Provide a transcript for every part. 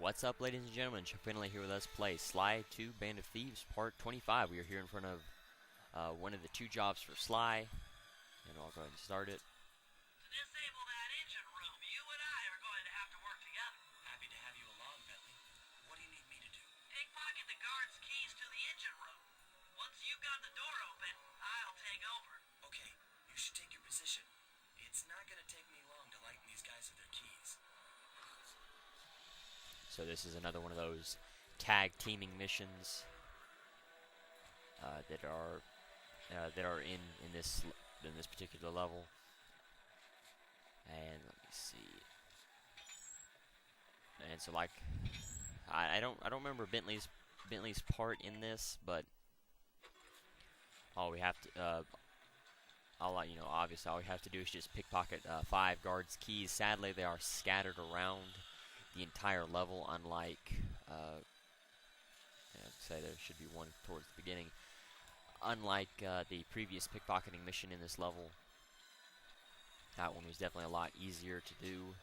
What's up, ladies and gentlemen? chuckfinleLP here with us play Sly 2 Band of Thieves Part 25. We are here in front of one of the two jobs for Sly, and I'll go ahead and start it. To disable that engine room, you and I are going to have to work together. Happy to have you along, Bentley. What do you need me to do? Pickpocket the guard's keys to the engine room. Once you've got the door open, I'll take over. Okay, you should take your position. It's not gonna take me long to lighten these guys of their keys. So this is another one of those tag teaming missions that are in this particular level. And let me see. And so, like, I don't remember Bentley's part in this, but all we have to obviously all we have to do is just pickpocket 5 guards' keys. Sadly, they are scattered around the entire level, unlike I'd say there should be one towards the beginning. Unlike the previous pickpocketing mission in this level, that one was definitely a lot easier to do.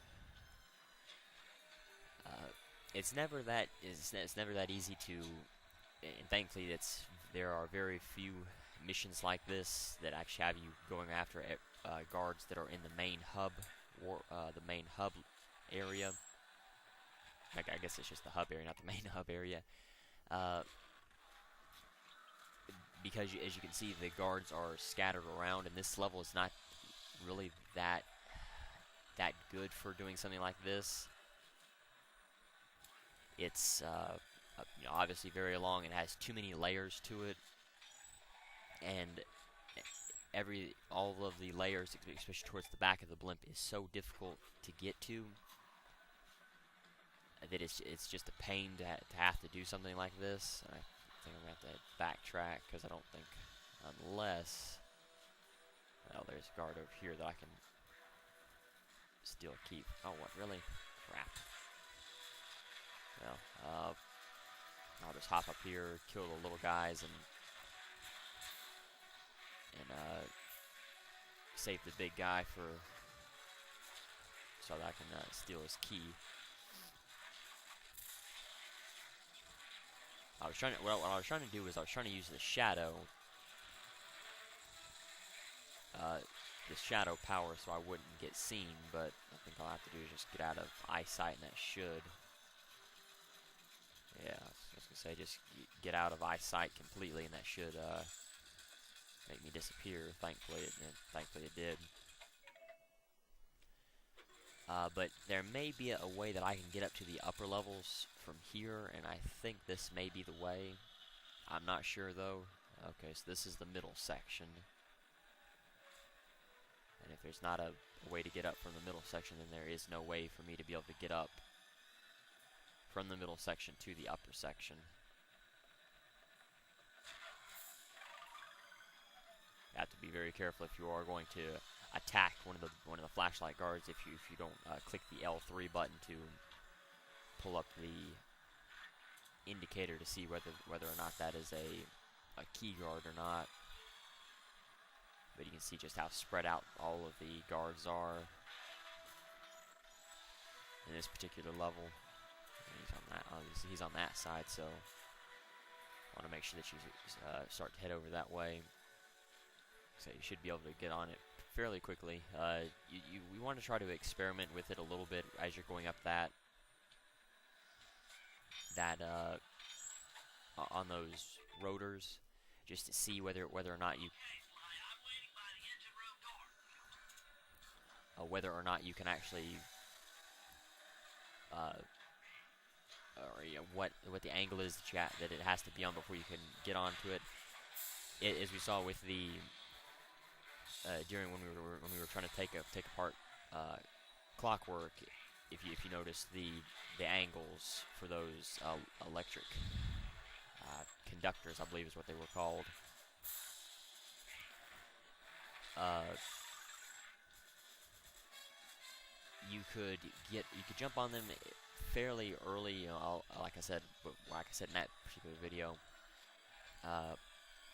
It's never that easy to, and thankfully there are very few missions like this that actually have you going after guards that are in the main hub area. I guess it's just the hub area, not the main hub area. Because as you can see, the guards are scattered around, and this level is not really that good for doing something like this. It's obviously very long and has too many layers to it, and all of the layers, especially towards the back of the blimp, is so difficult to get to that it's just a pain to have to do something like this. I think I'm going to have to backtrack, because I don't think, unless, well, there's a guard over here that I can still keep. Oh, what, really? Crap. Well, I'll just hop up here, kill the little guys, and save the big guy so that I can steal his key. What I was trying to do is I was trying to use the shadow power so I wouldn't get seen, but I think all I have to do is just get out of eyesight, and that should, yeah, I was gonna say, just get out of eyesight completely, and that should make me disappear. Thankfully it did. But there may be a way that I can get up to the upper levels from here, and I think this may be the way. I'm not sure, though. Okay, so this is the middle section. And if there's not a way to get up from the middle section, then there is no way for me to be able to get up from the middle section to the upper section. You have to be very careful if you are going to attack one of the flashlight guards. If you don't click the L3 button to pull up the indicator to see whether or not that is a key guard or not. But you can see just how spread out all of the guards are in this particular level. And he's on that. Obviously, he's on that side, so I want to make sure that you start to head over that way. So you should be able to get on it fairly quickly. We want to try to experiment with it a little bit as you're going up that on those rotors, just to see whether or not you can actually or what the angle is that it has to be on before you can get onto it. As we saw with the during when we were trying to take apart Clockwork, if you notice the angles for those electric conductors, I believe is what they were called. You could jump on them fairly early. Like I said in that particular video,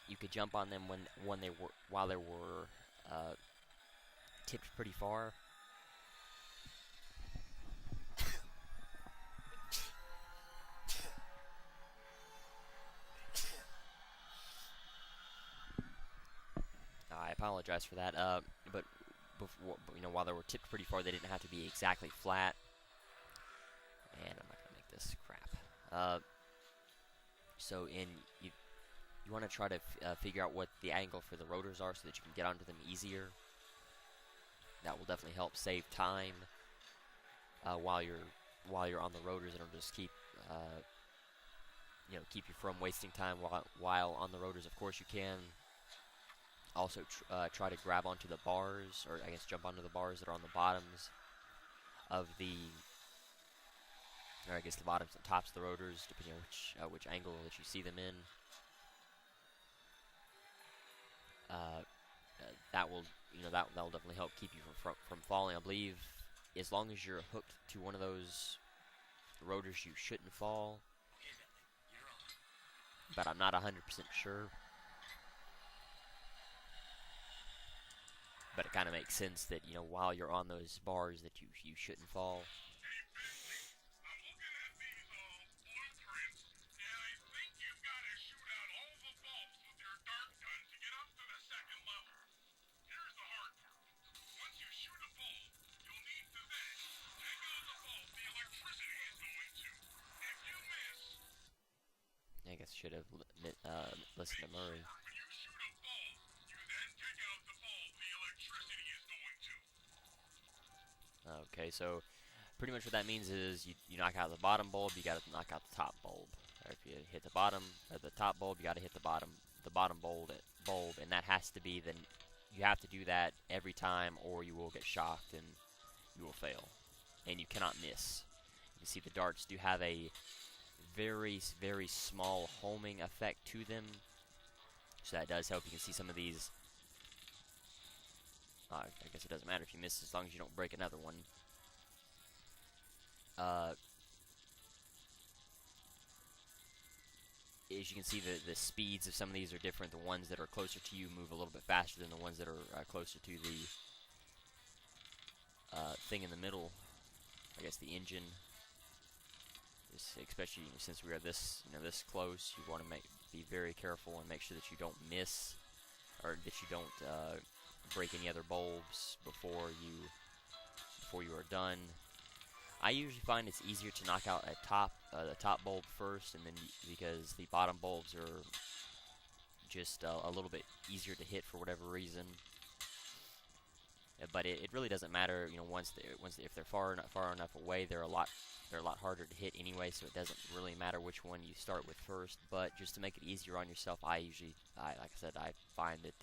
you could jump on them while they were tipped pretty far. apologize for that. But before, while they were tipped pretty far, they didn't have to be exactly flat. And I'm not gonna make this crap. So you want to try to figure out what the angle for the rotors are so that you can get onto them easier. That will definitely help save time while you're on the rotors, and it'll just keep keep you from wasting time while on the rotors. Of course, you can also try to grab onto the bars, or I guess jump onto the bars that are on the bottoms of or I guess the bottoms and tops of the rotors, depending on which angle that you see them in. That will that'll definitely help keep you from falling. I believe as long as you're hooked to one of those rotors, you shouldn't fall. Okay, Bentley, you're on. But I'm not 100% sure. But it kind of makes sense that while you're on those bars that you shouldn't fall. I guess I should have listened to Murray. Okay, so pretty much what that means is you knock out the bottom bulb, you got to knock out the top bulb. Or if you hit the bottom or the top bulb, you got to hit the bottom bulb, and that has to be you have to do that every time, or you will get shocked and you will fail, and you cannot miss. You see the darts do have a very, very small homing effect to them, so that does help. You can see some of these. I guess it doesn't matter if you miss as long as you don't break another one. As you can see, the speeds of some of these are different. The ones that are closer to you move a little bit faster than the ones that are closer to the thing in the middle. I guess the engine. Especially since we are this close, you want to be very careful and make sure that you don't miss, or that you don't break any other bulbs before you are done. I usually find it's easier to knock out the top bulb first, and then because the bottom bulbs are just a little bit easier to hit for whatever reason. But it really doesn't matter, if they're far enough away, they're a lot harder to hit anyway, so it doesn't really matter which one you start with first. But just to make it easier on yourself, like I said, I find that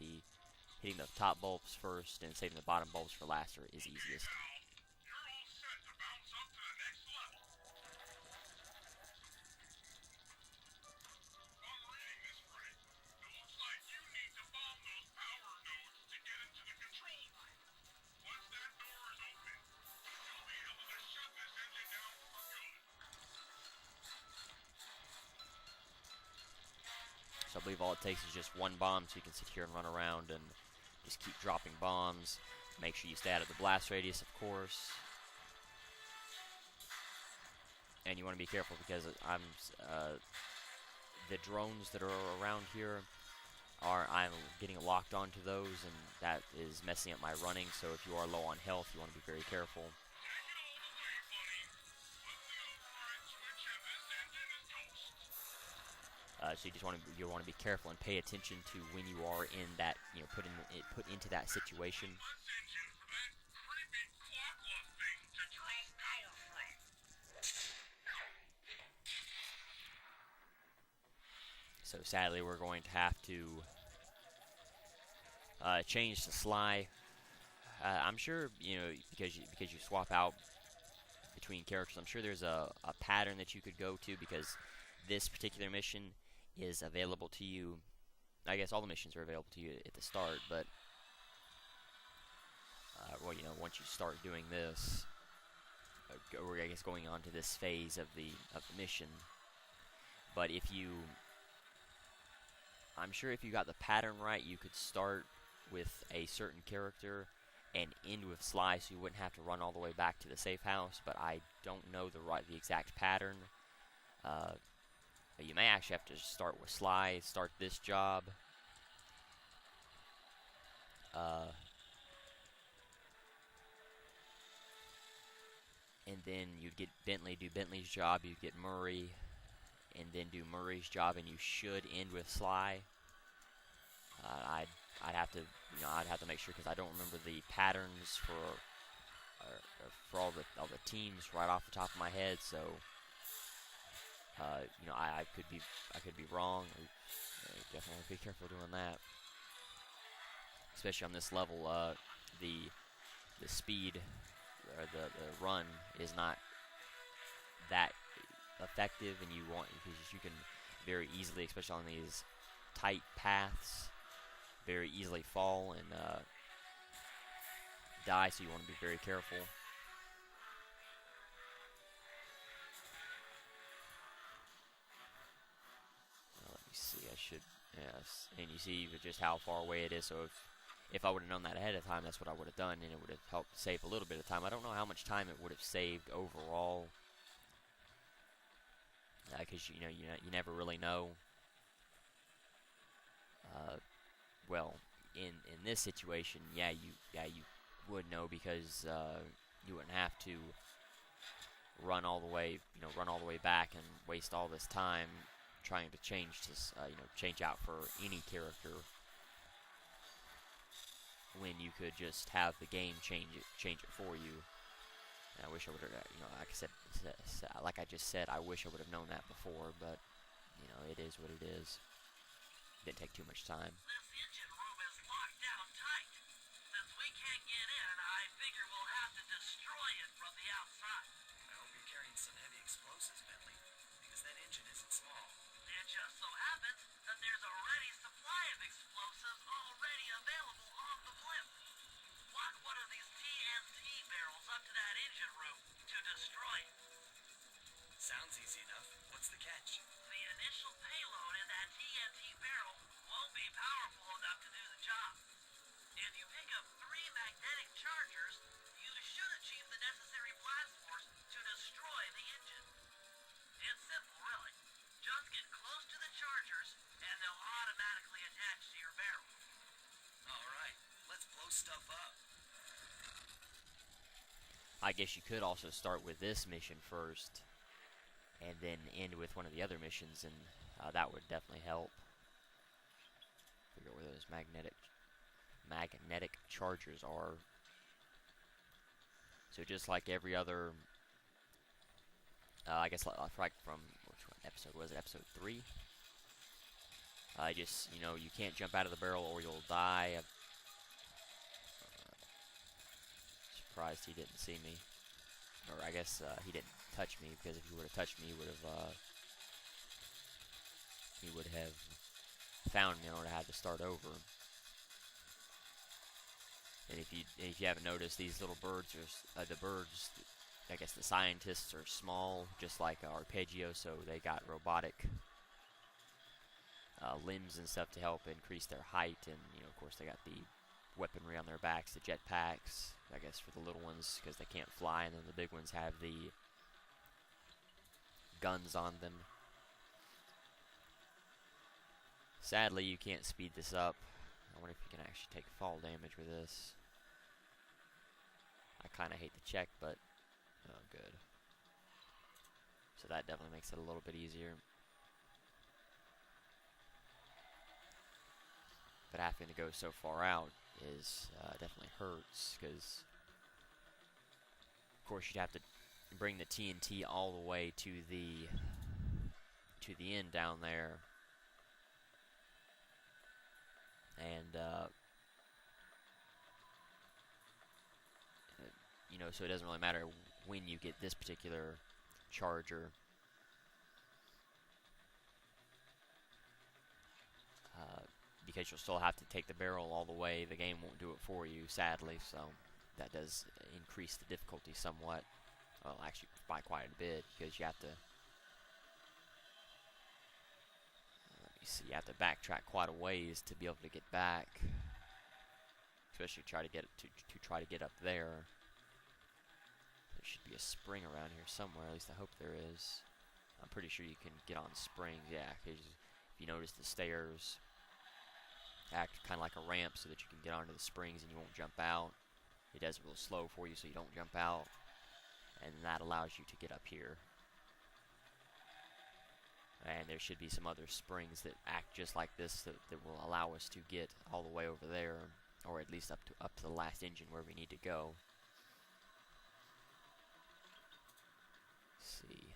hitting the top bulbs first and saving the bottom bulbs for last is easiest. So I believe all it takes is just one bomb, so you can sit here and run around and just keep dropping bombs. Make sure you stay out of the blast radius, of course. And you want to be careful because the drones that are around here I'm getting locked onto those, and that is messing up my running. So if you are low on health, you want to be very careful. So you want to be careful and pay attention to when you are in that, put into that situation. So sadly, we're going to have to change to Sly. I'm sure because you swap out between characters. I'm sure there's a pattern that you could go to, because this particular mission is available to you. I guess all the missions are available to you at the start, but once you start doing this, or I guess going on to this phase of the mission. But I'm sure if you got the pattern right, you could start with a certain character and end with Sly, so you wouldn't have to run all the way back to the safe house. But I don't know the exact pattern. You may actually have to start with Sly, start this job, and then you'd get Bentley, do Bentley's job, you'd get Murray, and then do Murray's job, and you should end with Sly. I'd have to, I'd have to make sure because I don't remember the patterns for all the teams right off the top of my head. So, I could be wrong. Definitely be careful doing that, especially on this level. The speed or the run is not that effective, and because you can very easily, especially on these tight paths, very easily fall and die. So you want to be very careful. Let me see. I should, yes, and you see just how far away it is. So if I would have known that ahead of time, that's what I would have done, and it would have helped save a little bit of time. I don't know how much time it would have saved overall, because you never really know. Well, in this situation, you would know, because you wouldn't have to run all the way back and waste all this time trying to change this, change out for any character, when you could just have the game change it for you. And I wish I would have, like I just said, I wish I would have known that before, but it is what it is. Didn't take too much time. This engine room is locked down tight. Since we can't get in, I figure we'll have to destroy it from the outside. I hope you're carrying some heavy explosives, Bentley, because that engine isn't small. It just so happens that there's a ready supply of explosives already available on the blimp. Lock one of these TNT barrels up to that engine room to destroy it. Sounds easy enough. What's the catch? The initial payload in that TNT barrel won't be powerful enough to do the job. If you pick up 3 magnetic chargers, you should achieve the necessary blast force to destroy the engine. It's simple, really. Just get close to the chargers, and they'll automatically attach to your barrel. All right, let's blow stuff up. I guess you could also start with this mission first, and then end with one of the other missions, and that would definitely help. Figure out where those magnetic chargers are. So just like every other, I guess like from which one episode was it? Episode 3. Just you can't jump out of the barrel or you'll die. Surprised he didn't see me, or I guess he didn't touch me, because if he would have touched me, he would have found me and would have had to start over. And if you haven't noticed, these little birds are the birds. I guess the scientists are small, just like Arpeggio, so they got robotic limbs and stuff to help increase their height, and of course they got the weaponry on their backs, the jetpacks, I guess, for the little ones, because they can't fly, and then the big ones have the guns on them. Sadly, you can't speed this up. I wonder if you can actually take fall damage with this. I kind of hate the check, but oh, good. So that definitely makes it a little bit easier. But having to go so far out is definitely hurts, because of course you'd have to bring the TNT all the way to the end down there, and so it doesn't really matter when you get this particular charger. Because you'll still have to take the barrel all the way. The game won't do it for you, sadly, so that does increase the difficulty somewhat. Well, actually, by quite a bit, because you have to... Let me see, you have to backtrack quite a ways to be able to get back. Especially try to get up there. There should be a spring around here somewhere, at least I hope there is. I'm pretty sure you can get on springs, yeah, because if you notice the stairs act kind of like a ramp so that you can get onto the springs and you won't jump out. It does it real slow for you so you don't jump out, and that allows you to get up here. And there should be some other springs that act just like this that will allow us to get all the way over there, or at least up to the last engine where we need to go. Let's see.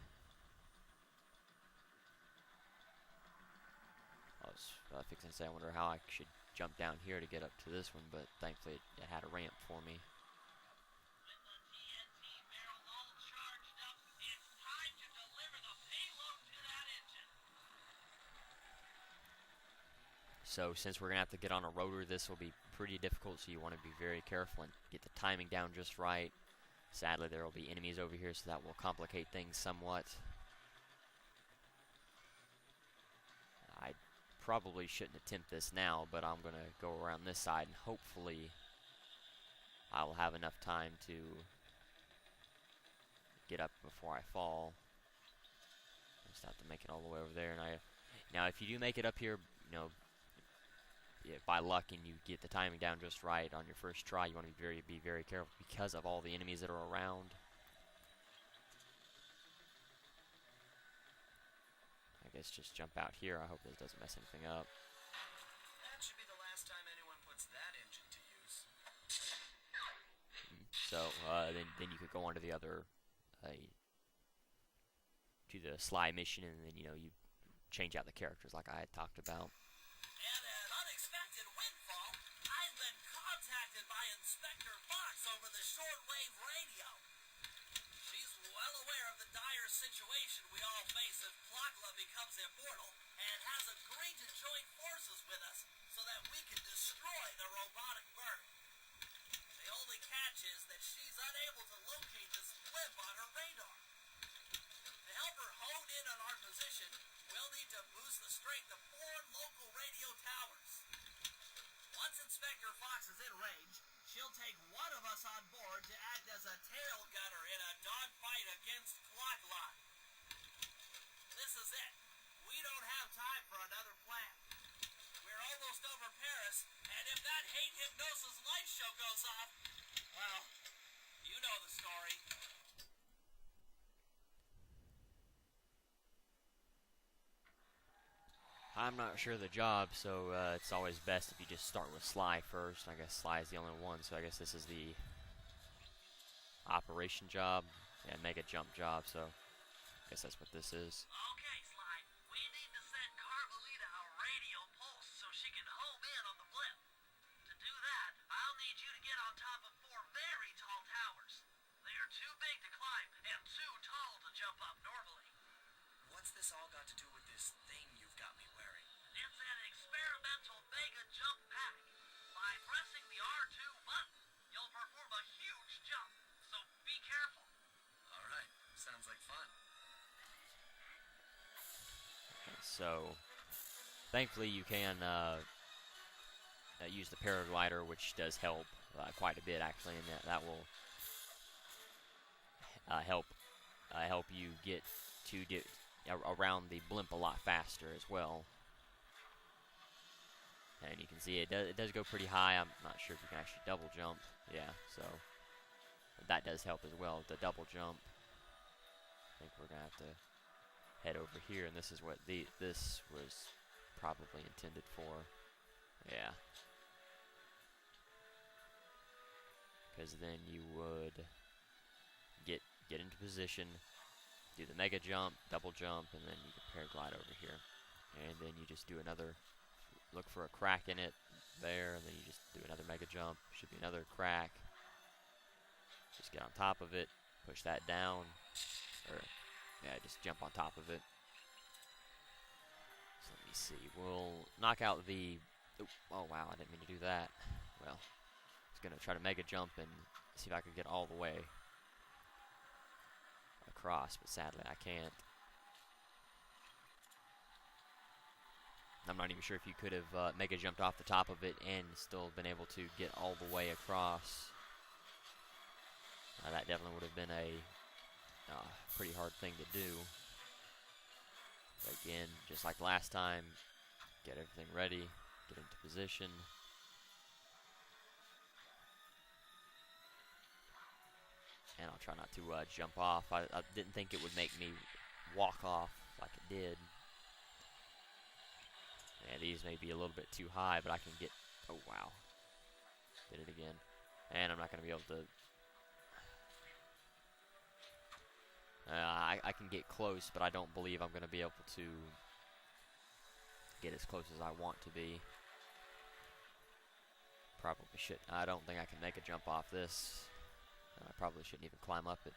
I was fixing to say, I wonder how I should jump down here to get up to this one, but thankfully it had a ramp for me. With the TNT barrel all charged up, it's time to deliver the payload to that engine. So since we're going to have to get on a rotor, this will be pretty difficult, so you want to be very careful and get the timing down just right. Sadly, there will be enemies over here, so that will complicate things somewhat. I probably shouldn't attempt this now, but I'm going to go around this side, and hopefully I will have enough time to get up before I fall. Just have to make it all the way over there. And now, if you do make it up here, you know, by luck and you get the timing down just right on your first try, you want to be very careful because of all the enemies that are around. I guess just jump out here. I hope this doesn't mess anything up. That should be the last time anyone puts that engine to use. So then you could go on to the other to the Sly mission, and then you change out the characters like I had talked about. And an unexpected windfall, I've been contacted by Inspector Fox over the shortwave radio. She's well aware of the dire situation we all face if Plakla becomes immortal, and has agreed to join forces with us so that we can destroy the robotic bird. The only catch is that she's unable to locate this blip on her radar. To help her hone in on our position, we'll need to boost the strength of 4 local radio towers. Once Inspector Fox is in range, she'll take one of us on board to act as a tail gunner in a dogfight against Clocklot. This is it. We don't have time for another plan. We're almost over Paris, and if that hate hypnosis light show goes off, well, you know the story. I'm not sure of the job, so it's always best if you just start with Sly first. I guess Sly is the only one, so I guess this is the operation job. Yeah, mega jump job, so I guess that's what this is. Okay, Sly. We need to send Carmelita a radio pulse so she can home in on the blip. To do that, I'll need you to get on top of 4 very tall towers. They are too big to climb and too tall to jump up normally. What's this all got to do with this thing you've got me wearing? It's an experimental mega jump pack. By pressing the R2 button, you'll perform a huge jump, so be careful. Alright, sounds like fun. So, thankfully you can use the paraglider, which does help quite a bit actually, and that will help you get around the blimp a lot faster as well. And you can see it does go pretty high. I'm not sure if you can actually double jump. Yeah, so that does help as well, the double jump. I think we're gonna have to head over here, and this is what this was probably intended for. Yeah, because then you would get into position, do the mega jump, double jump, and then you can paraglide over here. And then you just do another, look for a crack in it there, and then you just do another mega jump. Should be another crack. Just get on top of it, push that down, or yeah, just jump on top of it. So let me see. We'll knock out the. Oh wow, I didn't mean to do that. Well, I was gonna try to mega jump and see if I could get all the way across, but sadly I can't. I'm not even sure if you could have mega jumped off the top of it and still been able to get all the way across. That definitely would have been a pretty hard thing to do. But again, just like last time, get everything ready, Get into position. And I'll try not to jump off. I didn't think it would make me walk off like it did. Yeah, these may be a little bit too high, but I can get... Oh, wow. Did it again. And I'm not going to be able to... I can get close, but I don't believe I'm going to be able to get as close as I want to be. Probably should. I don't think I can make a jump off this. I probably shouldn't even climb up it.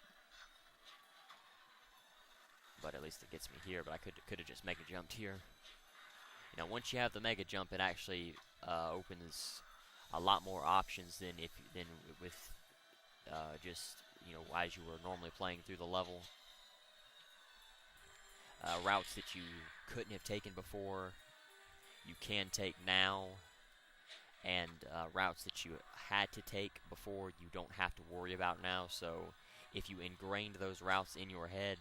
But at least it gets me here, but I could have just mega jumped here. You know, once you have the mega jump, it actually opens a lot more options than with just, you know, as you were normally playing through the level. Routes that you couldn't have taken before, you can take now, and routes that you had to take before, you don't have to worry about now. So if you ingrained those routes in your head,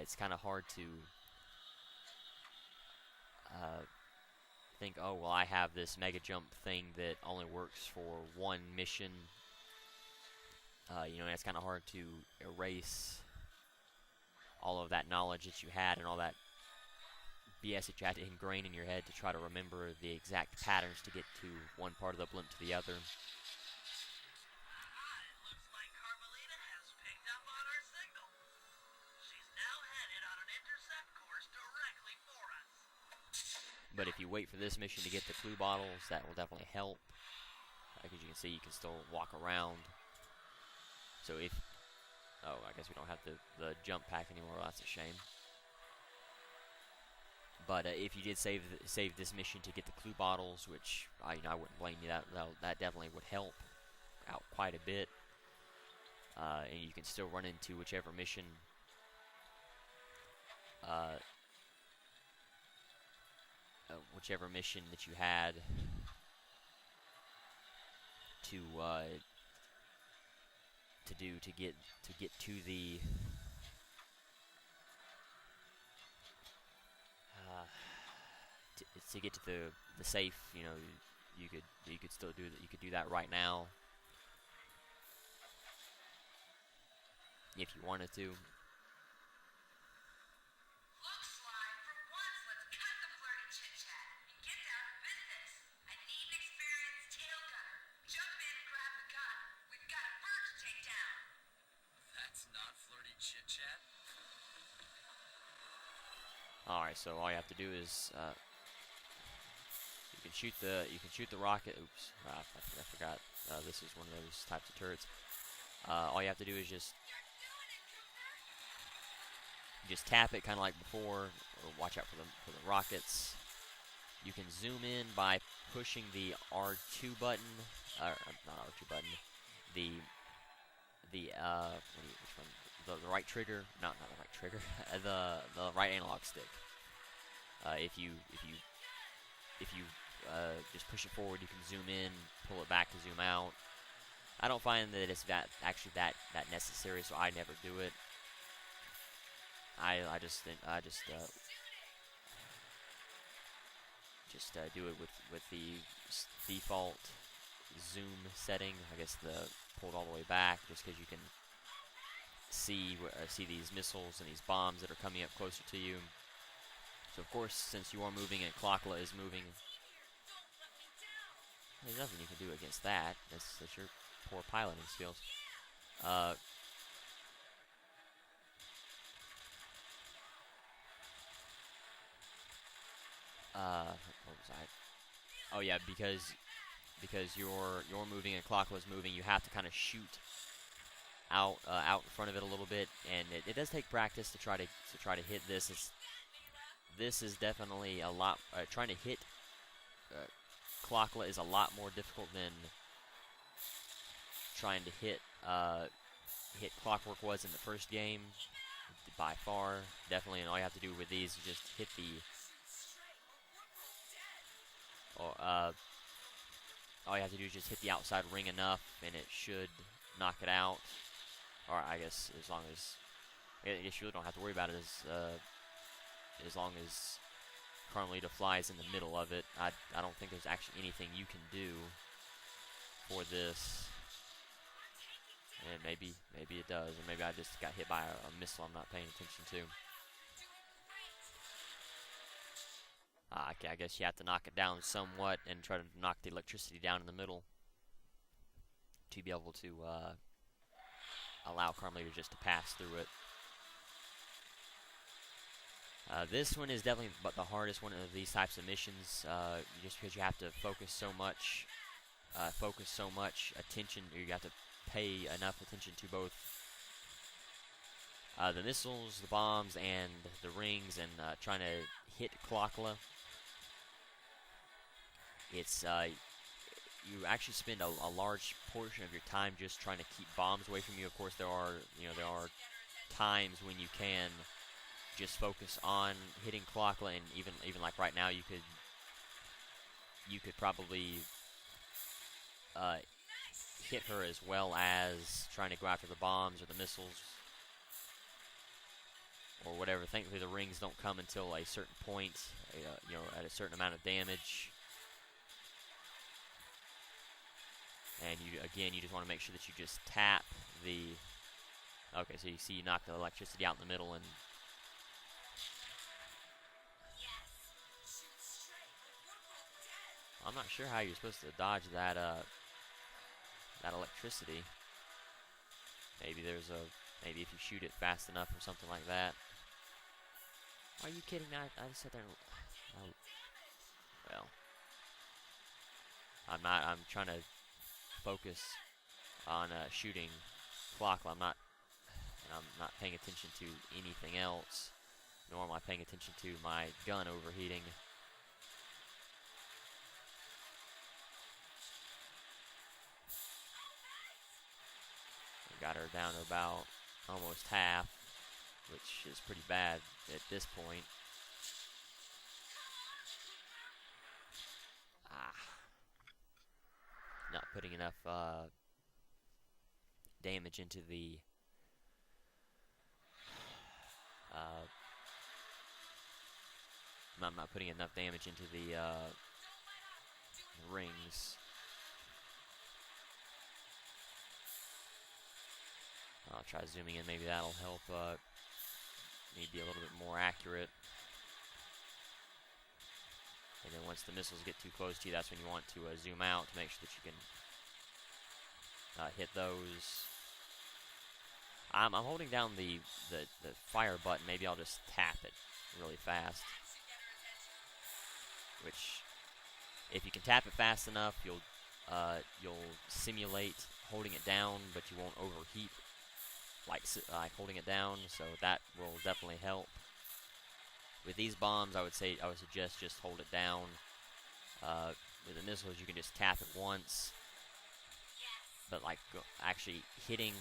it's kind of hard to think, oh, well, I have this mega jump thing that only works for one mission. You know, it's kind of hard to erase all of that knowledge that you had and all that BS that you had to ingrain in your head to try to remember the exact patterns to get to one part of the blimp to the other. Looks like Carmelita has picked up on our signal. She's now headed on an intercept course directly for us. But if you wait for this mission to get the clue bottles, that will definitely help. As you can see, you can still walk around. So if... Oh, I guess we don't have the jump pack anymore. Well, that's a shame. But if you did save this mission to get the clue bottles, which I wouldn't blame you, that definitely would help out quite a bit. And you can still run into whichever mission that you had to get to the to get to the safe. You know, you could still do that. You could do that right now if you wanted to. Looks like for once, let's cut the flirty chit-chat and get down to business. I need an experienced tail gunner. Jump in and grab the gun. We've got a bird to take down. That's not flirty chit-chat. Alright, so all you have to do is you can shoot the rocket. Oops, I forgot. This is one of those types of turrets. All you have to do is just tap it, kind of like before. Or watch out for the rockets. You can zoom in by pushing the R2 button. Not R2 button. The which one? The right trigger. Not the right trigger. the right analog stick. If you just push it forward, you can zoom in, pull it back to zoom out. I don't find that it's that necessary, so I never do it. I just do it with the default zoom setting. I guess pulled all the way back, just because you can see these missiles and these bombs that are coming up closer to you. So of course, since you are moving and Clockla is moving, there's nothing you can do against that. That's your poor piloting skills. What was I? Oh yeah, because you're moving and Clockla's moving, you have to kind of shoot out in front of it a little bit, and it does take practice to try to hit this. This is definitely a lot. Trying to hit Clockla is a lot more difficult than trying to hit Clockwork was in the first game, by far. Definitely, and all you have to do with these is just hit all you have to do is just hit the outside ring enough, and it should knock it out. Or I guess as long as, I guess you really don't have to worry about it as long as Carmelita flies in the middle of it. I don't think there's actually anything you can do for this. And maybe it does, or maybe I just got hit by a missile I'm not paying attention to. Okay, I guess you have to knock it down somewhat and try to knock the electricity down in the middle to be able to allow Carmelita just to pass through it. This one is definitely the hardest one of these types of missions, just because you have to focus so much attention. You have to pay enough attention to both the missiles, the bombs, and the rings, and trying to hit Clockla. It's you actually spend a large portion of your time just trying to keep bombs away from you. Of course, there are times when you can just focus on hitting Clockla, and even like right now, you could probably hit her as well as trying to go after the bombs or the missiles or whatever. Thankfully, the rings don't come until a certain point, at a certain amount of damage. And you just want to make sure that you just tap the. Okay, so you see, you knock the electricity out in the middle, and I'm not sure how you're supposed to dodge that electricity. Maybe maybe if you shoot it fast enough or something like that. Are you kidding me? I just sat there and well, I'm trying to focus on shooting Clockla. I'm not paying attention to anything else, nor am I paying attention to my gun overheating. Got her down to about almost half, which is pretty bad at this point. Not putting enough damage into the I'm not putting enough damage into the rings. I'll try zooming in. Maybe that'll help me be a little bit more accurate. And then once the missiles get too close to you, that's when you want to zoom out to make sure that you can hit those. I'm holding down the fire button. Maybe I'll just tap it really fast. Which, if you can tap it fast enough, you'll simulate holding it down, but you won't overheat like holding it down. So that will definitely help. With these bombs, I would suggest just hold it down. With the missiles, you can just tap it once. But like actually hitting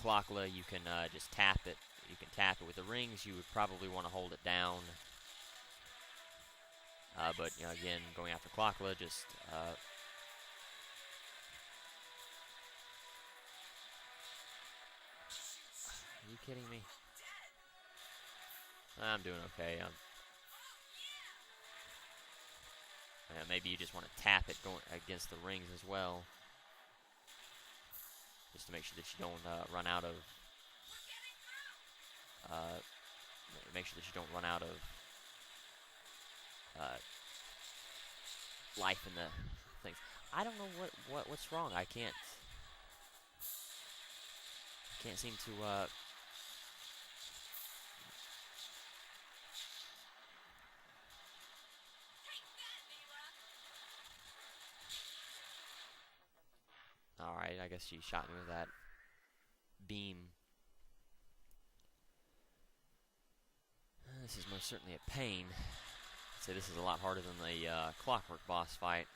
Clockla, you can just tap it. You can tap it. With the rings, you would probably want to hold it down. But again, going after Clockla, just are you kidding me? I'm doing okay. Maybe you just want to tap it going against the rings as well, just to make sure that you don't run out of. Make sure that you don't run out of life in the things. I don't know what's wrong. I can't seem to. Alright, I guess she shot me with that beam. This is most certainly a pain. I'd say this is a lot harder than the Clockwork boss fight.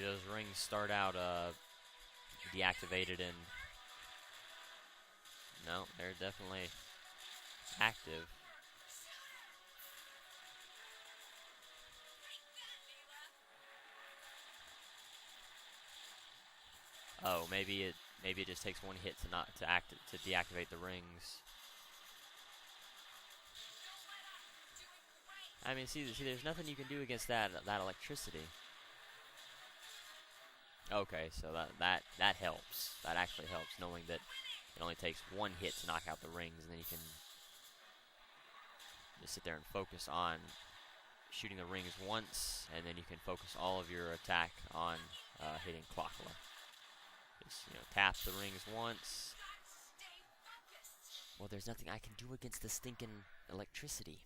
Do those rings start out deactivated and... No, they're definitely active. Oh, maybe it just takes one hit to deactivate the rings. I mean, see, there's nothing you can do against that electricity. Okay, so that helps. That actually helps, knowing that it only takes one hit to knock out the rings, and then you can just sit there and focus on shooting the rings once, and then you can focus all of your attack on hitting Clockla. Just, tap the rings once. Well, there's nothing I can do against the stinking electricity.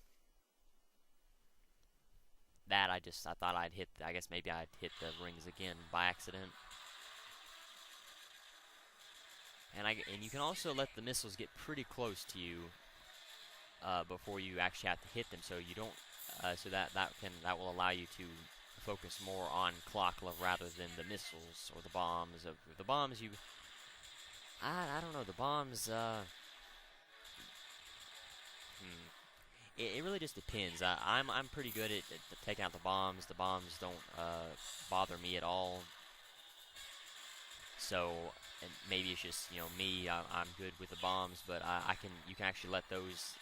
That I thought I'd hit. I guess maybe I'd hit the rings again by accident. And you can also let the missiles get pretty close to you before you actually have to hit them. So you don't. So that will allow you to focus more on Clockla rather than the missiles or the bombs. The bombs I don't know, the bombs. It really just depends. I'm pretty good at taking out the bombs. The bombs don't bother me at all. So, and maybe it's just me. I'm good with the bombs, but you can actually let those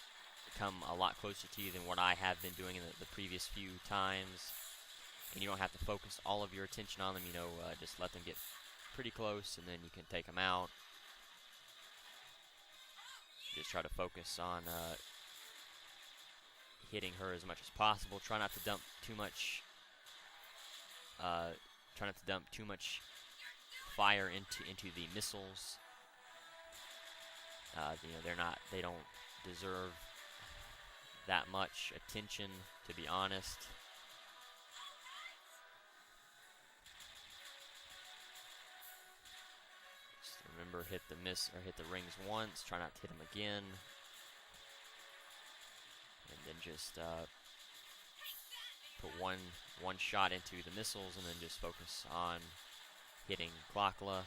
come a lot closer to you than what I have been doing in the previous few times. And you don't have to focus all of your attention on them. Just let them get pretty close, and then you can take them out. Just try to focus on hitting her as much as possible. Try not to dump too much. Try not to dump too much fire into the missiles. They don't deserve that much attention, to be honest. Just remember, hit the rings once. Try not to hit them again. And then just put one shot into the missiles, and then just focus on hitting Clockla.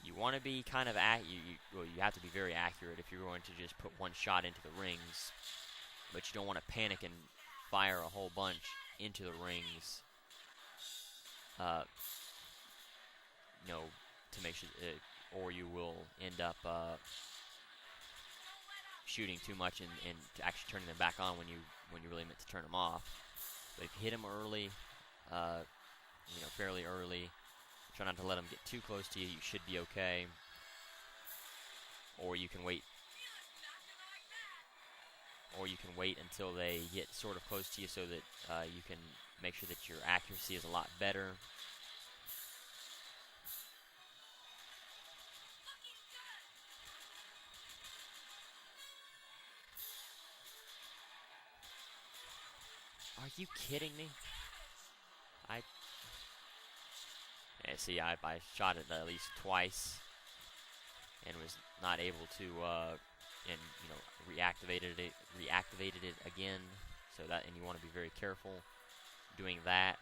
You want to be kind of you have to be very accurate if you're going to just put one shot into the rings, but you don't want to panic and fire a whole bunch into the rings. To make sure, or you will end up shooting too much and actually turning them back on when you really meant to turn them off. But if you hit them early, fairly early, try not to let them get too close to you. You should be okay. Or you can wait. Until they get sort of close to you, so that you can make sure that your accuracy is a lot better. Are you kidding me? See, I shot it at least twice and was not able to, reactivated it again. And you want to be very careful doing that.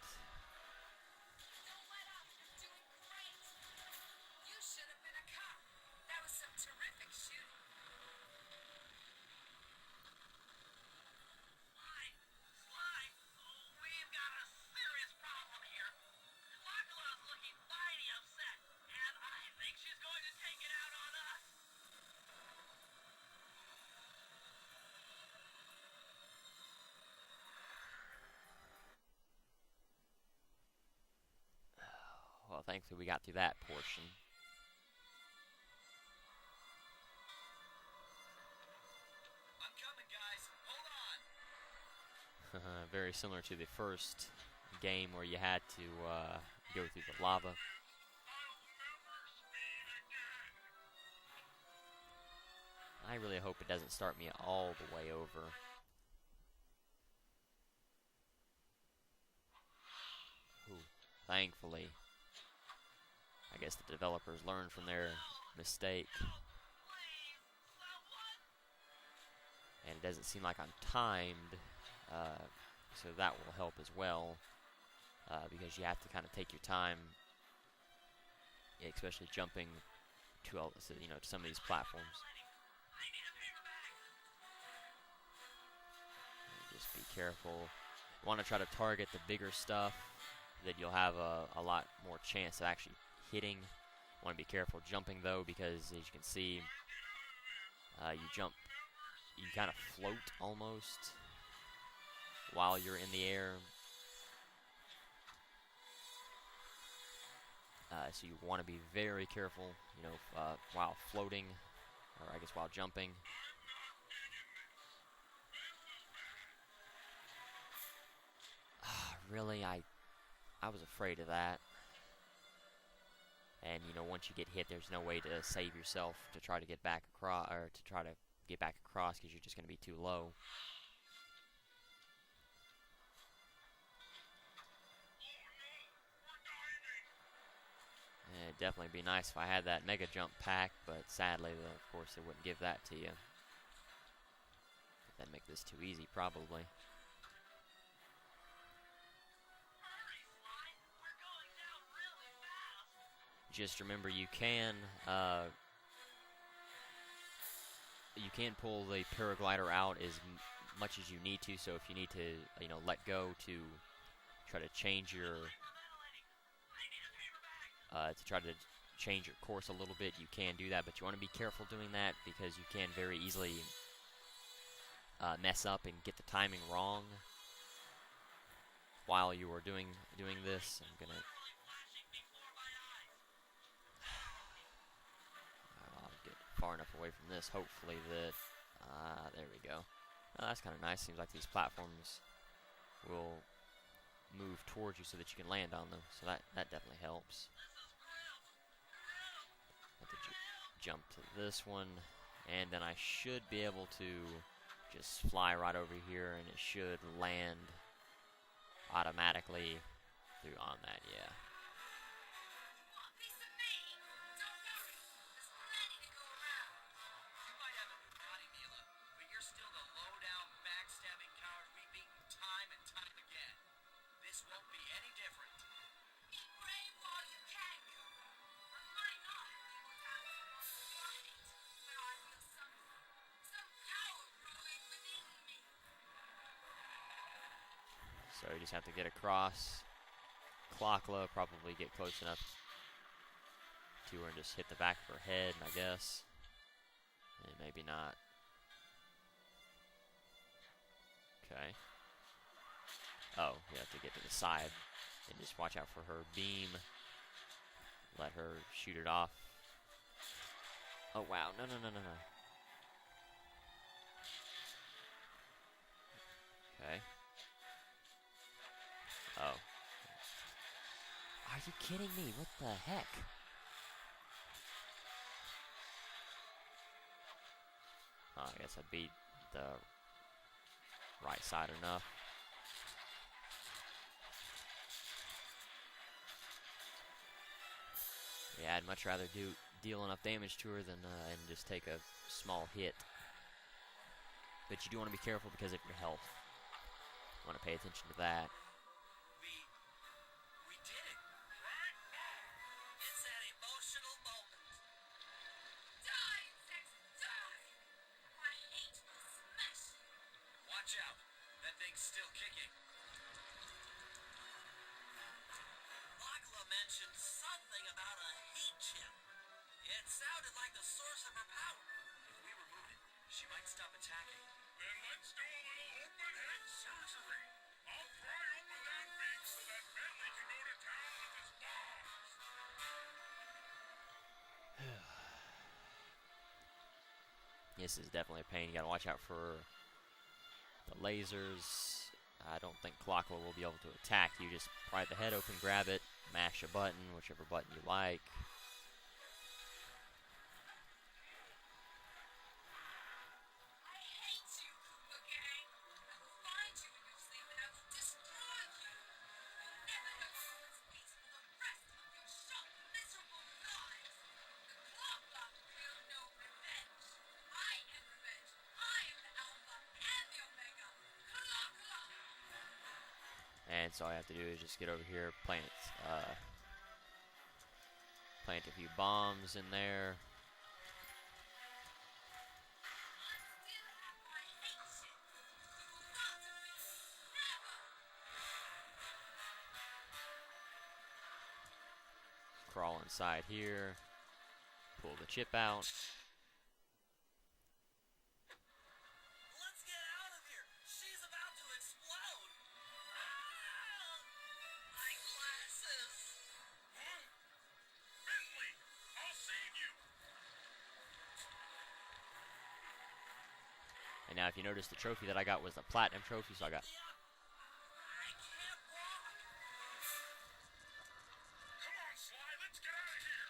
Well, thankfully we got through that portion. I'm coming, guys. Hold on. Very similar to the first game where you had to go through the lava. I really hope it doesn't start me all the way over. Ooh, thankfully. I guess the developers learned from their mistake. And it doesn't seem like I'm timed, so that will help as well. because you have to kind of take your time, especially jumping to to some of these platforms. Just be careful. You want to try to target the bigger stuff that you'll have a lot more chance of actually hitting. Want to be careful jumping though, because as you can see, you kind of float almost while you're in the air. So you want to be very careful, while floating, or I guess while jumping. Really, I was afraid of that. And once you get hit, there's no way to save yourself to try to get back across, or to try to get back across, because you're just going to be too low. It'd definitely be nice if I had that mega jump pack, but sadly, of course, it wouldn't give that to you. That'd make this too easy, probably. Just remember, you can pull the paraglider out as much as you need to. So if you need to, let go to try to change your course a little bit, you can do that. But you want to be careful doing that, because you can very easily mess up and get the timing wrong while you are doing this. I'm gonna. Far enough away from this, hopefully, that there we go. That's kind of nice. Seems like these platforms will move towards you so that you can land on them, so that definitely helps. Have to jump to this one, and then I should be able to just fly right over here, and it should land automatically through on that. Yeah. So you just have to get across. Clockla, probably get close enough to her and just hit the back of her head, I guess. And maybe not. Okay. Oh, you have to get to the side and just watch out for her beam. Let her shoot it off. Oh, wow. No. Okay. Oh. Are you kidding me? What the heck? Oh, I guess I beat the right side enough. Yeah, I'd much rather deal enough damage to her than and just take a small hit. But you do want to be careful because of your health. You want to pay attention to that. We did it, right? It's an emotional moment. Die, insects, die! I hate to smash you. Watch out, that thing's still kicking. Lagla mentioned something about a heat chip. It sounded like the source of her power. If we remove it, she might stop attacking. Then let's do a little open-head surgery. I'll pry open that beak so that Bentley can go to town with his bombs. This is definitely a pain. You gotta watch out for the lasers. I don't think Clockla will be able to attack you. Just pry the head open, grab it, mash a button, whichever button you like. And so all I have to do is just get over here, plant a few bombs in there. Crawl inside here, pull the chip out. Let's get out of here. She's about to explode. Ah! My glasses. Huh? Bentley, I'll save you. And now if you notice, the trophy that I got was the platinum trophy, so I got... I can't walk. Come on, Sly, let's get out of here.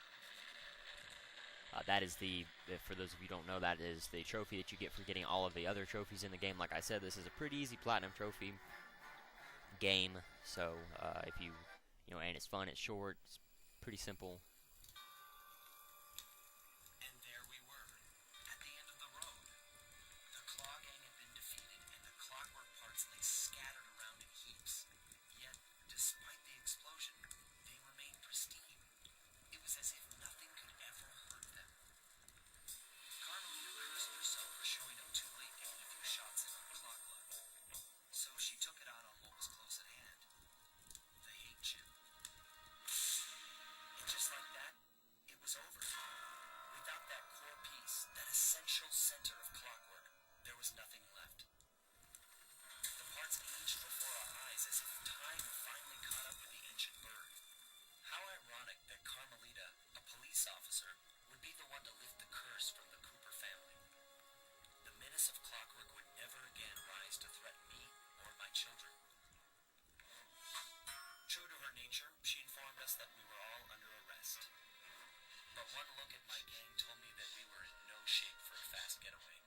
that is the, for those of you who don't know, that is the trophy that you get for getting all of the other trophies in the game. Like I said, this is a pretty easy platinum trophy game, so if you know, and it's fun, it's short, it's pretty simple. And there we were, at the end of the road. The Claw Gang had been defeated, and the clockwork parts lay scattered around in heaps. Yet, despite the explosion, they remained pristine. It was as if nothing could ever hurt them. Carmelita cursed herself for showing up too late to get a few shots in on Clockluck. So she took it out on what was close at hand, the hate chip. And just like that, it was over. Without that core piece, that essential center of clockwork, there was nothing left. The parts aged before our eyes as if time finally caught up with the ancient bird. How ironic that Carmelita, a police officer, would be the one to lift the curse from the Cooper family. The menace of clockwork would never again rise to threaten me or my children. True to her nature, she informed us that we were all under arrest. But one look at my gang told me that we were in no shape for a fast getaway.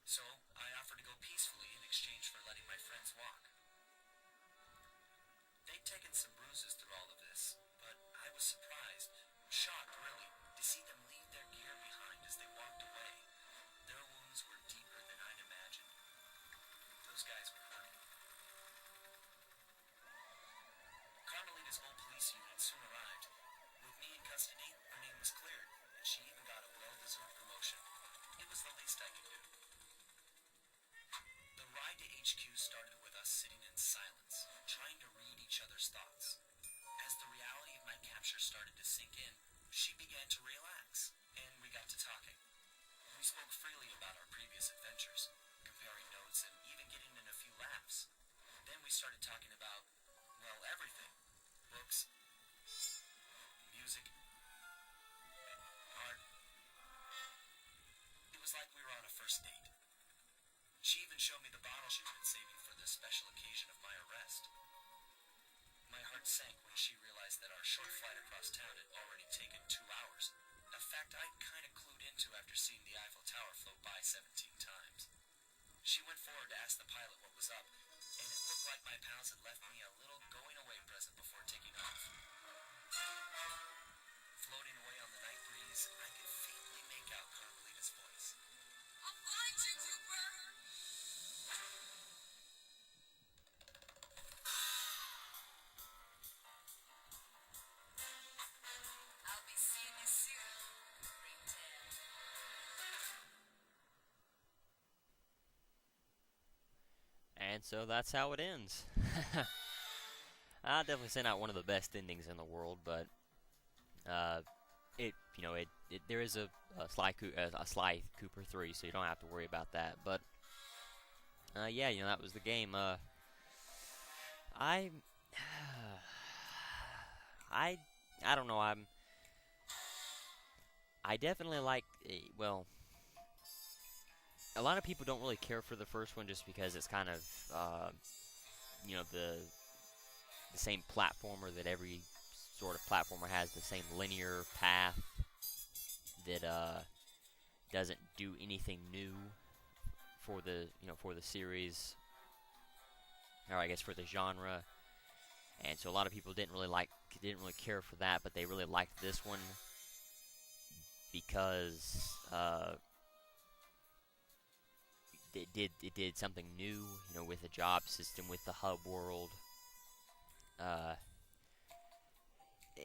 So I offered to go peacefully in exchange for letting my friends walk. They'd taken some bruises through all of this, but I was surprised, shocked really, to see them leave their gear behind as they walked away. Their wounds were deeper than I'd imagined. Those guys were hurting. Carmelita's old police unit soon arrived. With me in custody, her name was cleared, and she even got a well-deserved promotion. It was the least I could do. The ride to HQ started with us sitting in silence, trying to read each other's thoughts. As the reality of my capture started to sink in, she began to relax, and we got to talking. We spoke freely about our previous adventures, comparing notes and even getting in a few laughs. Then we started talking about, well, everything. Books, music, art. It was like we were on a first date. She even showed me the bottle she'd been saving for the special occasion of my arrest. My heart sank when she realized that our short flight across town had already taken 2 hours, a fact I'd kind of clued into after seeing the Eiffel Tower float by 17 times. She went forward to ask the pilot what was up, and it looked like my pals had left me a little going-away present before taking off. Floating away on the night breeze, I could faintly make out Carmelita's voice. I'll find you, Cooper. I'll be seeing you soon, Ringtail. And so that's how it ends. I'd definitely say not one of the best endings in the world, but there is a Sly Cooper 3, so you don't have to worry about that. But yeah, that was the game. I don't know. I definitely like. Well, a lot of people don't really care for the first one just because it's kind of the same platformer that every sort of platformer has, the same linear path that doesn't do anything new for the series, or I guess for the genre. And so a lot of people didn't really care for that, but they really liked this one because it did something new, with the job system, with the hub world, Uh,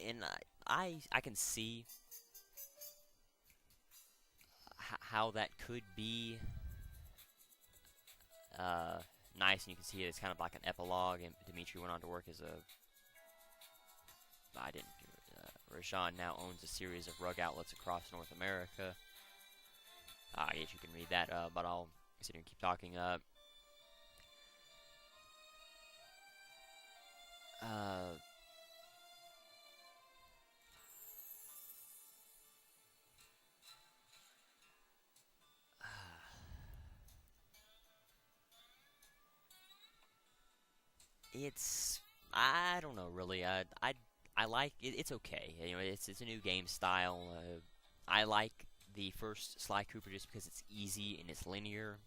and I can see how that could be nice, and you can see it's kind of like an epilogue. And Dimitri went on to work as a I didn't. Rajan now owns a series of rug outlets across North America. I guess you can read that, but I'll sit here and keep talking. Uh, it's I don't know really. I like it. It's okay. You know, it's a new game style. I like the first Sly Cooper just because it's easy and it's linear,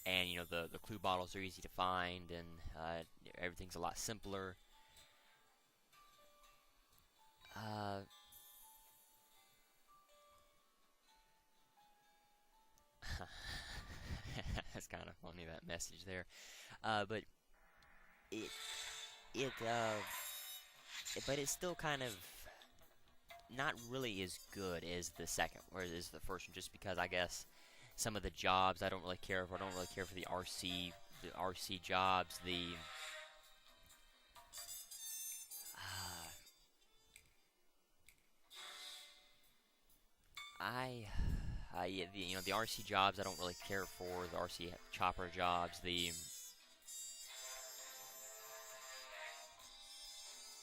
and you know the clue bottles are easy to find, and everything's a lot simpler. Uh, that's kind of funny, that message there. But it it but it's still kind of not really as good as the second or as the first one, just because I guess some of the jobs I don't really care for. I don't really care for the RC jobs. Uh, I yeah, the RC jobs I don't really care for. The RC chopper jobs.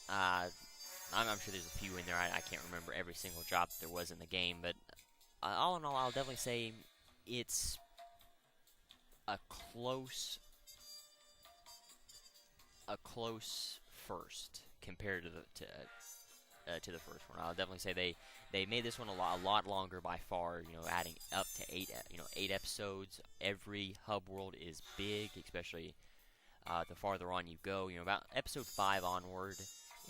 Uh, I'm sure there's a few in there. I can't remember every single job that there was in the game, but all in all, I'll definitely say it's a close a close first compared to the first one. I'll definitely say they made this one a lot longer by far. You know, adding up to 8 episodes. Every hub world is big, especially the farther on you go. You know, about episode 5 onward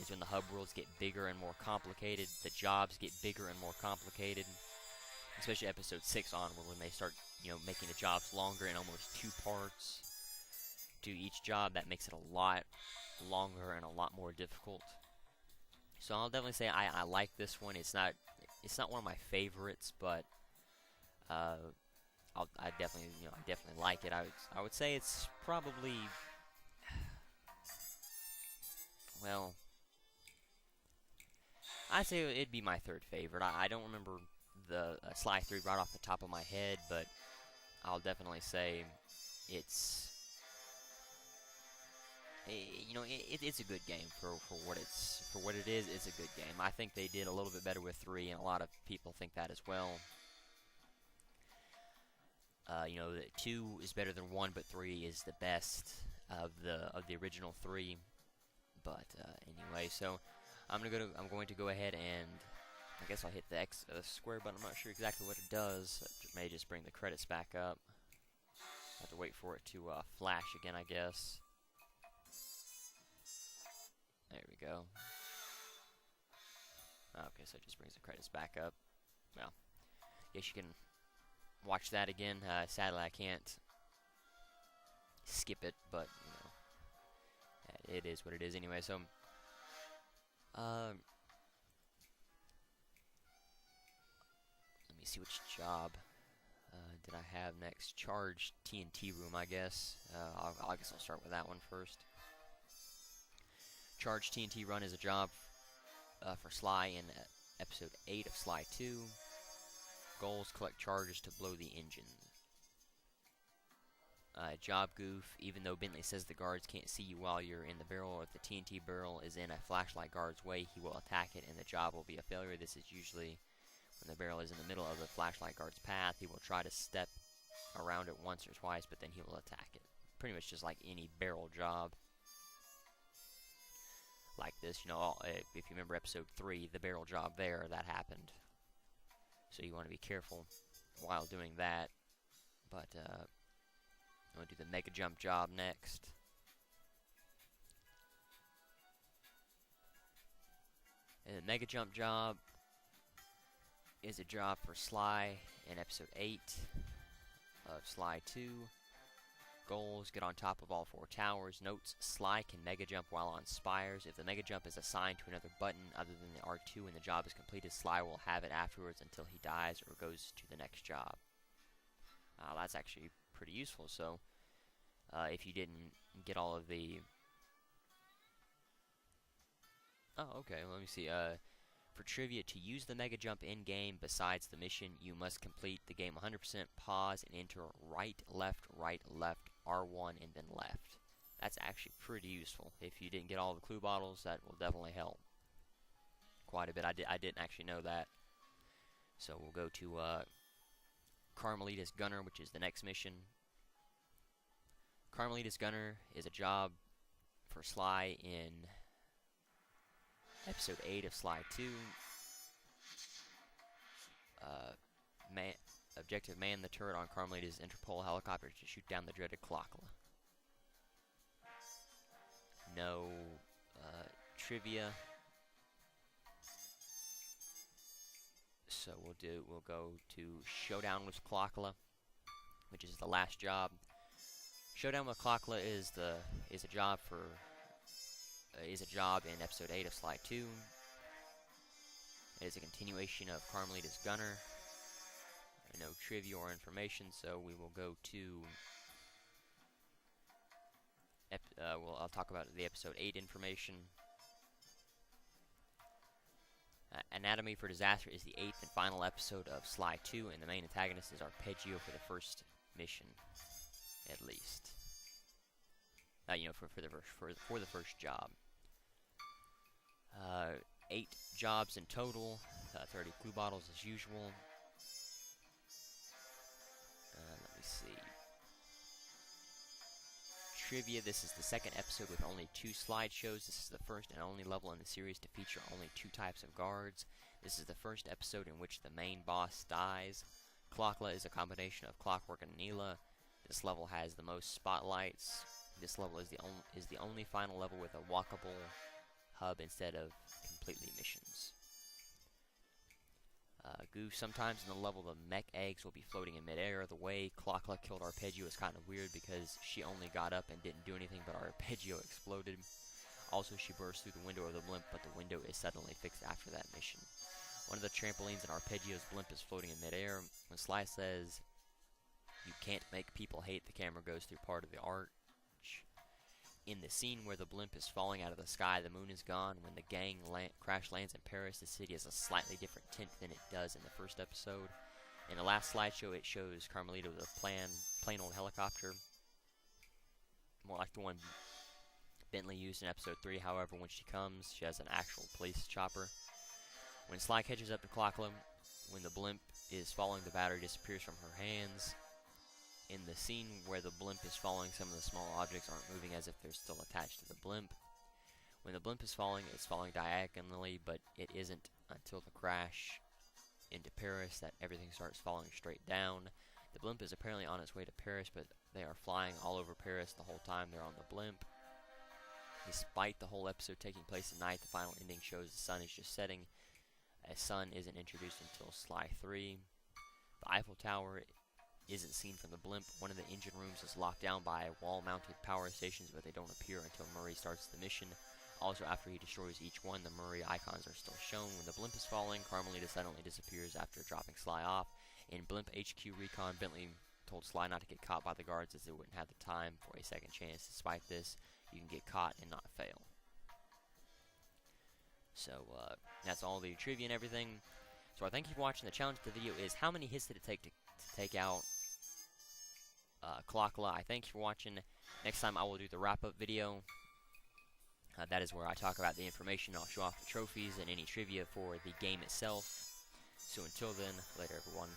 is when the hub worlds get bigger and more complicated. The jobs get bigger and more complicated. Especially episode 6 onward, when they start, you know, making the jobs longer in almost 2 parts to each job. That makes it a lot longer and a lot more difficult. So I'll definitely say I like this one. It's not one of my favorites, but uh, I definitely like it. I would say it's probably, well, I'd say it'd be my third favorite. I don't remember the Sly 3 right off the top of my head, but I'll definitely say it's it's a good game for what it is. It's a good game. I think they did a little bit better with 3, and a lot of people think that as well. You know, 2 is better than 1, but 3 is the best of the original 3. But anyway, so I'm going to go ahead and I guess I'll hit the square button. I'm not sure exactly what it does. It may just bring the credits back up. Have to wait for it to flash again, I guess. There we go. Okay, so it just brings the credits back up. Well, guess you can watch that again. Sadly, I can't skip it, but you know, it is what it is anyway. So, let me see which job did I have next. Charge TNT room, I guess. I guess I'll start with that one first. Charge TNT run is a job for Sly in episode 8 of Sly 2. Goals: collect charges to blow the engine. Job goof: even though Bentley says the guards can't see you while you're in the barrel, or if the TNT barrel is in a flashlight guard's way, he will attack it and the job will be a failure. This is usually when the barrel is in the middle of the flashlight guard's path. He will try to step around it once or twice, but then he will attack it. Pretty much just like any barrel job like this. You know, if you remember episode 3, the barrel job there, that happened. So you want to be careful while doing that. But I'm going to do the mega jump job next. And the mega jump job is a job for Sly in episode 8 of Sly 2. Goals: get on top of all 4 towers. Notes: Sly can mega jump while on spires. If the mega jump is assigned to another button other than the R2 and the job is completed, Sly will have it afterwards until he dies or goes to the next job. That's actually pretty useful. So if you didn't get all of the... Oh, okay, let me see. For trivia, to use the mega jump in-game besides the mission, you must complete the game 100%, pause, and enter right, left, R1, and then left. That's actually pretty useful. If you didn't get all the clue bottles, that will definitely help quite a bit. I didn't actually know that. So we'll go to Carmelita's Gunner, which is the next mission. Carmelita's Gunner is a job for Sly in Episode 8 of Sly 2. Objective: man the turret on Carmelita's Interpol helicopter to shoot down the dreaded Clockla. No trivia. So we'll go to Showdown with Clockla, which is the last job. Showdown with Clockla is a job in Episode 8 of Sly 2. It is a continuation of Carmelita's Gunner. No trivia or information, so we will go to... I'll talk about the Episode 8 information. Anatomy for Disaster is the 8th and final episode of Sly 2, and the main antagonist is Arpeggio for the first mission, at least. For the first job. 8 jobs in total, 30 clue bottles as usual. Let me see. Trivia: this is the second episode with only 2 slideshows. This is the first and only level in the series to feature only 2 types of guards. This is the first episode in which the main boss dies. Clockla is a combination of Clockwork and Neela. This level has the most spotlights. This level is the only final level with a walkable hub instead of completely missions. Goose: sometimes in the level the mech eggs will be floating in midair. The way Clockla killed Arpeggio is kind of weird because she only got up and didn't do anything, but Arpeggio exploded. Also, she burst through the window of the blimp, but the window is suddenly fixed after that mission. One of the trampolines in Arpeggio's blimp is floating in midair. When Sly says, "You can't make people hate," the camera goes through part of the arch. In the scene where the blimp is falling out of the sky, the moon is gone. When the gang crash lands in Paris, the city has a slightly different tint than it does in the first episode. In the last slideshow, it shows Carmelita with a plain old helicopter, more like the one Bentley used in Episode 3. However, when she comes, she has an actual police chopper. When Sly catches up to Clockla, when the blimp is falling, the battery disappears from her hands. In the scene where the blimp is falling, some of the small objects aren't moving as if they're still attached to the blimp. When the blimp is falling, it's falling diagonally, but it isn't until the crash into Paris that everything starts falling straight down. The blimp is apparently on its way to Paris, but they are flying all over Paris the whole time they're on the blimp. Despite the whole episode taking place at night, the final ending shows the sun is just setting. A sun isn't introduced until Sly 3. The Eiffel Tower isn't seen from the blimp. One of the engine rooms is locked down by wall-mounted power stations, but they don't appear until Murray starts the mission. Also, after he destroys each one, the Murray icons are still shown. When the blimp is falling, Carmelita suddenly disappears after dropping Sly off. In Blimp HQ Recon, Bentley told Sly not to get caught by the guards as they wouldn't have the time for a second chance. Despite this, you can get caught and not fail. So, that's all the trivia and everything. So I thank you for watching. The challenge of the video is, how many hits did it take to take out Clockla? I thank you for watching. Next time I will do the wrap-up video. That is where I talk about the information. I'll show off the trophies and any trivia for the game itself. So until then, later everyone.